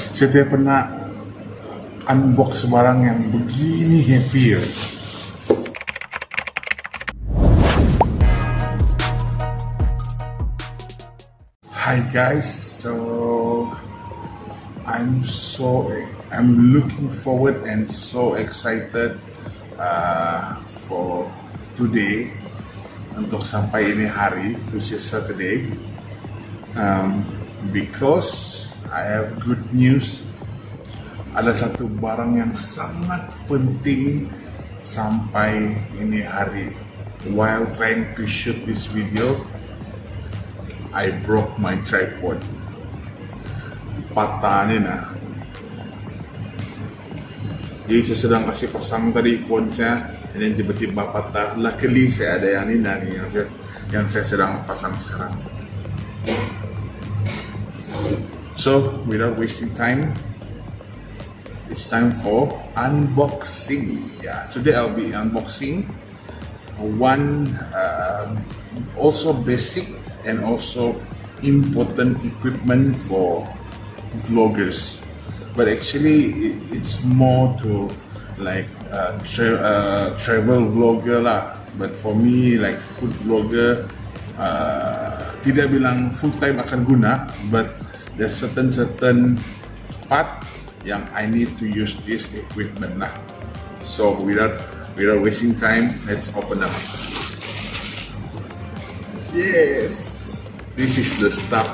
Saya tidak pernah unbox barang yang begini happy ya. Hi guys, so I'm looking forward and so excited for today, untuk sampai ini hari, which is Saturday, because I have good news. Ada satu barang yang sangat penting sampai ini hari. While trying to shoot this video, I broke my tripod. Patah nih nah. Jadi saya sedang kasih pasang tadi phone-nya, dan tiba-tiba patah. Luckily saya ada yang ini nih, yang saya sedang pasang sekarang. So without wasting time, it's time for unboxing. Yeah, today I'll be unboxing one also basic and also important equipment for vloggers, but actually it's more to like travel vlogger lah. But for me, like food vlogger, tidak bilang full time akan guna, but there's certain part yang I need to use this equipment lah. So without wasting time, let's open up. Yes, this is the stuff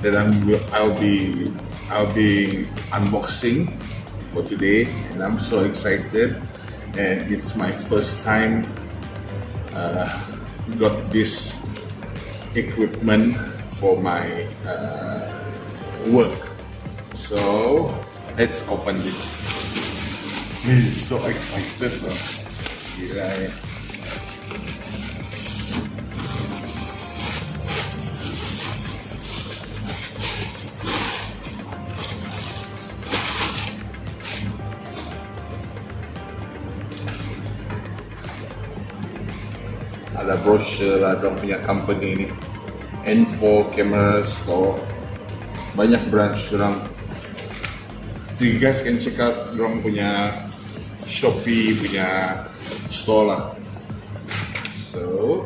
that I'll be unboxing for today, and I'm so excited. And it's my first time got this equipment for my work. So let's open this. This is so excited loh. Gila ya. Ada brochure lah dong punya company ini, N4 Camera Store, banyak branch orang. You guys can check out orang punya Shopee punya store lah. So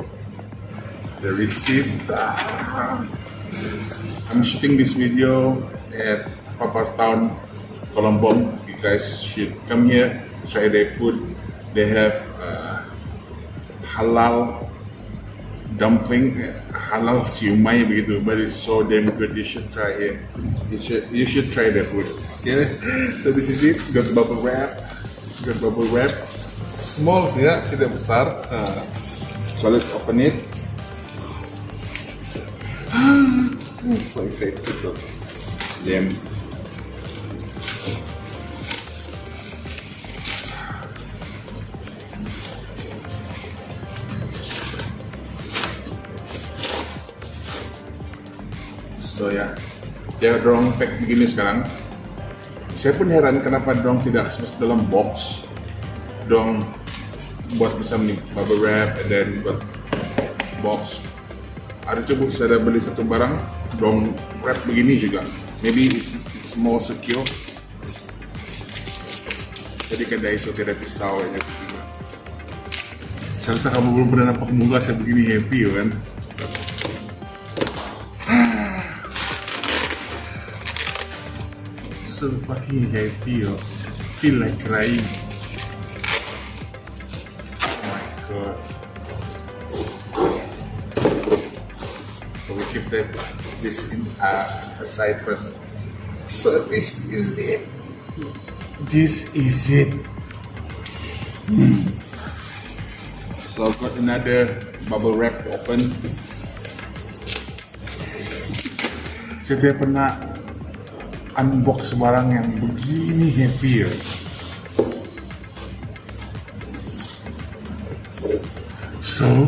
the receipt. I'm shooting this video at Apamaumkn, Colombo. You guys should come here, try their food. They have halal dumpling, halal siumai begitu, but it's so damn good. You should try it. You should try the food. Okay, so this is it. Got bubble wrap. Small sih ya, tidak besar. So let's open it. So excited. Damn. So ya, dia dorong pack begini sekarang. Saya pun heran kenapa dorong tidak masuk dalam box. Dorong buat macam ni, bubble wrap, and then buat box. Ada coba saya beli satu barang, dorong wrap begini juga. Maybe it's more secure. Jadi kedai so tidak pisau aja. Saya rasa kamu belum pernah nampak muka saya begini happy kan? So fucking happy, yo. Feel like crying. Oh my god. So we keep this aside first. So this is it. So I've got another bubble wrap to open. Saya tidak pernah unbox barang yang begini happy ya. So,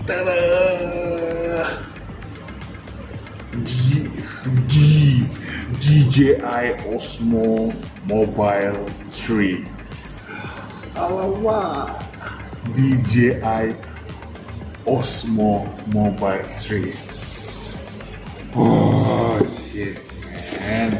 tada! Dji Osmo Mobile 3. Alamak, Dji Osmo Mobile 3. Oh shit, man.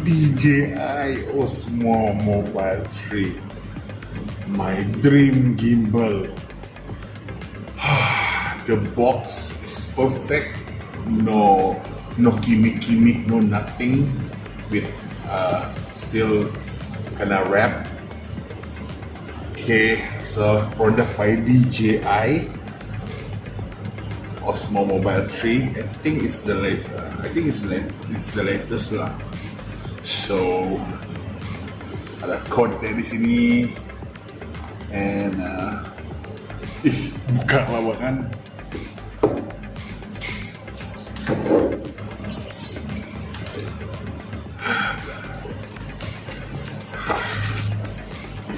DJI Osmo Mobile 3, my dream gimbal. The box is perfect, no gimmick, no nothing, with still kinda wrap. Okay, so product by DJI Osmo Mobile 3. I think it's the latest lah. So ada code dari sini, and buka lawakan.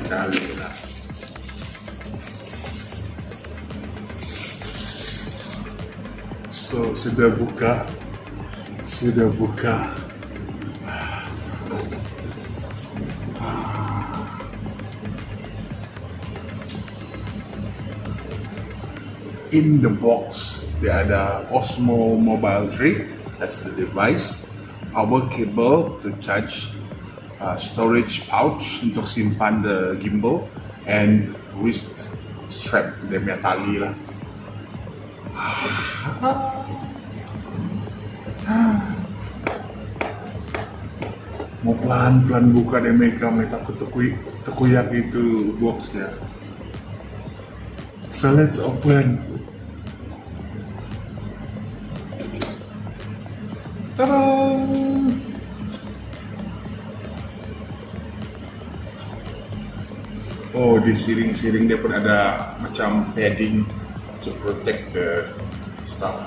Kali lah. So sudah buka. In the box, dia ada Osmo Mobile 3, that's the device, power cable to charge, storage pouch untuk simpan the gimbal, and wrist strap, dia punya tali lah. Mau pelan-pelan buka deh mereka, takut terkuyak itu boxnya. So let's open. Ta-da! Oh, di siring-siring dia pun ada macam padding to protect the stuff.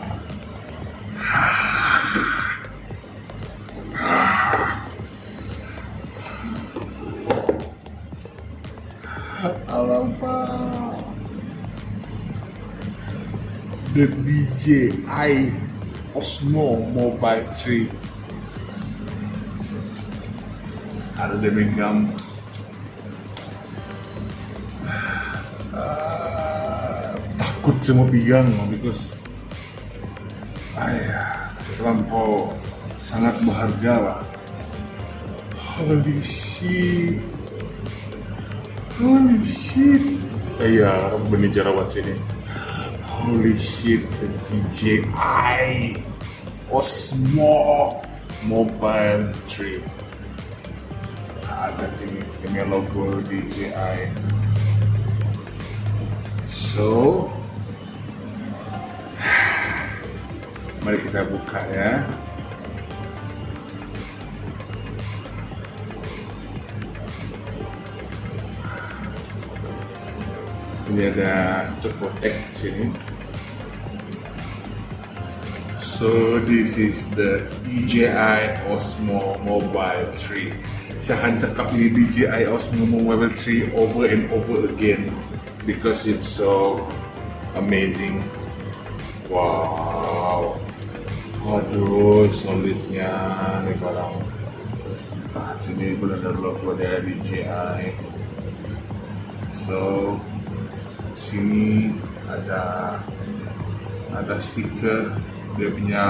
Alamak. The DJI Osmo Mobile 3. Ada dia megang. Takut semua pegang because terlampau sangat berharga lah. Holy shit. Benih jerawat sini. Holy shit, the DJI Osmo Mobile 3. Ada sini dengan logo DJI. So, mari kita buka ya. Ini ada to protect sini. So this is the DJI Osmo Mobile 3. Saya akan cakap ini DJI Osmo Mobile 3 over and over again because it's so amazing. Wow. Aduh, solidnya nih barang. Sini benar-benar logo dari DJI. So sini ada stiker, dia punya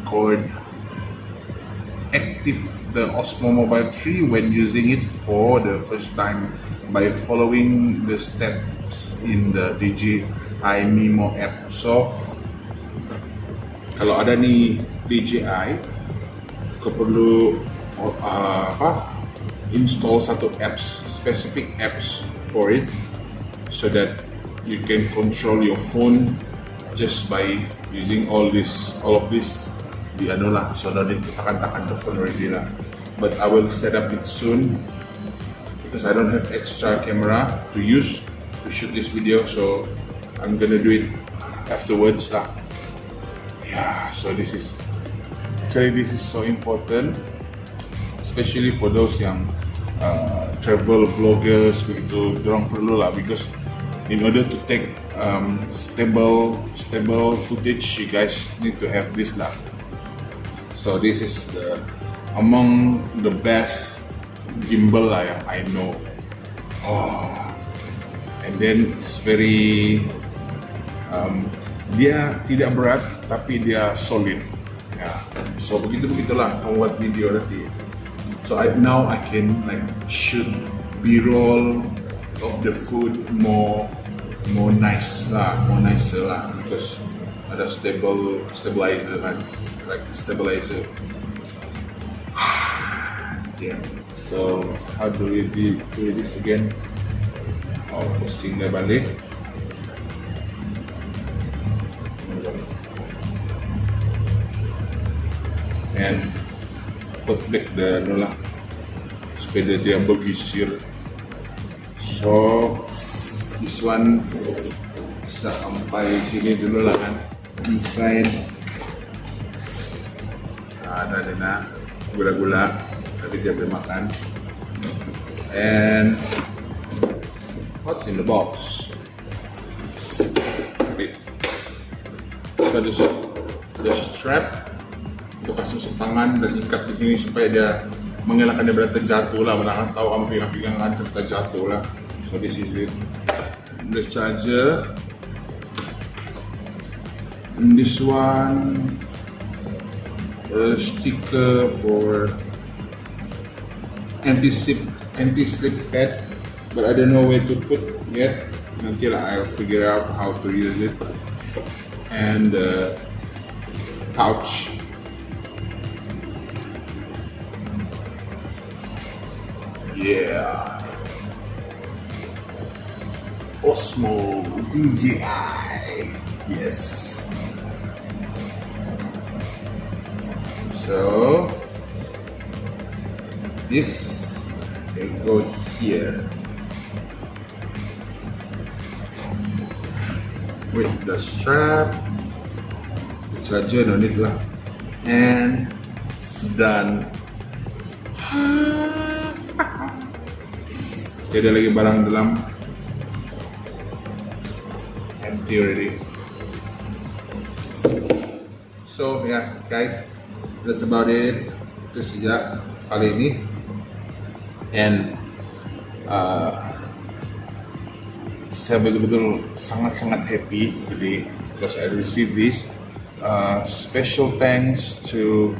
code. Active the Osmo Mobile 3 when using it for the first time by following the steps in the DJI Mimo app. So kalau ada nih DJI, kau perlu install satu apps, specific apps for it, so that you can control your phone just by using all of this di anu lah. So no need to tekan the phone already lah. But I will set up it soon because I don't have extra camera to use to shoot this video, so I'm gonna do it afterwards lah. Yeah, so this is so important, especially for those yang travel vloggers begitu, dorang perlu lah, because in order to take stable footage, you guys need to have this lah. So this is among the best gimbal lah yang I know. And then it's very dia tidak berat tapi dia solid. Ya. So begitulah membuat video nanti. So now I can like shoot B-roll of the food more nicer lah, because ada stabilizer kan, like stabilizer. Yeah. So how do we do this again? Pusing dah balik. And put back the supaya dia bergisir. So this one sudah sampai sini dulu lah kan, inside. Ada gula-gula tadi dia boleh makan. And what's in the box? Okay. So the strap untuk kasih tangan dan ikat di sini supaya dia mengelakkan dia berat terjatuh lah. Mana tahu kamu pegang-pegang terus terjatuh lah. So this is it. The charger. And this one, a sticker for anti-slip pad, but I don't know where to put yet. Until I'll figure out how to use it. And pouch. Yeah. Osmo DJI. Yes. So this will go here with the strap, the charger no need lah, and done. Ada lagi barang dalam, empty already. So yeah guys, that's about it. Itu sejak kali ini. And saya betul-betul sangat happy today because I received this. Special thanks to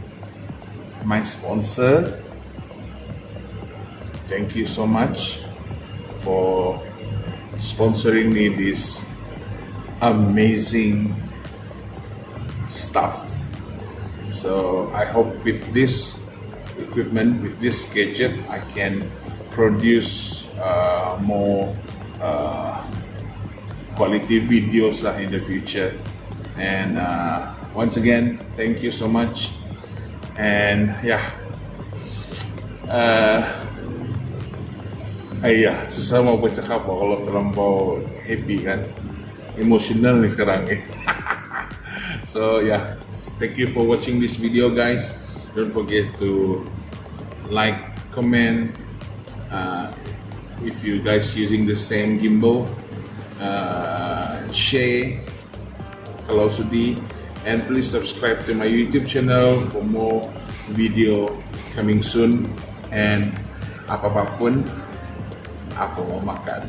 my sponsor. Thank you so much for sponsoring me this amazing stuff. So I hope with this equipment, with this gadget, I can produce more quality videos in the future. And once again, thank you so much. And yeah, susah mau bercakap kalau terlampau happy kan, emosional nih sekarang So yeah, thank you for watching this video guys. Don't forget to like, comment, if you guys using the same gimbal, share kalau sudi, and please subscribe to my YouTube channel for more video coming soon. And apapun aku mau makan.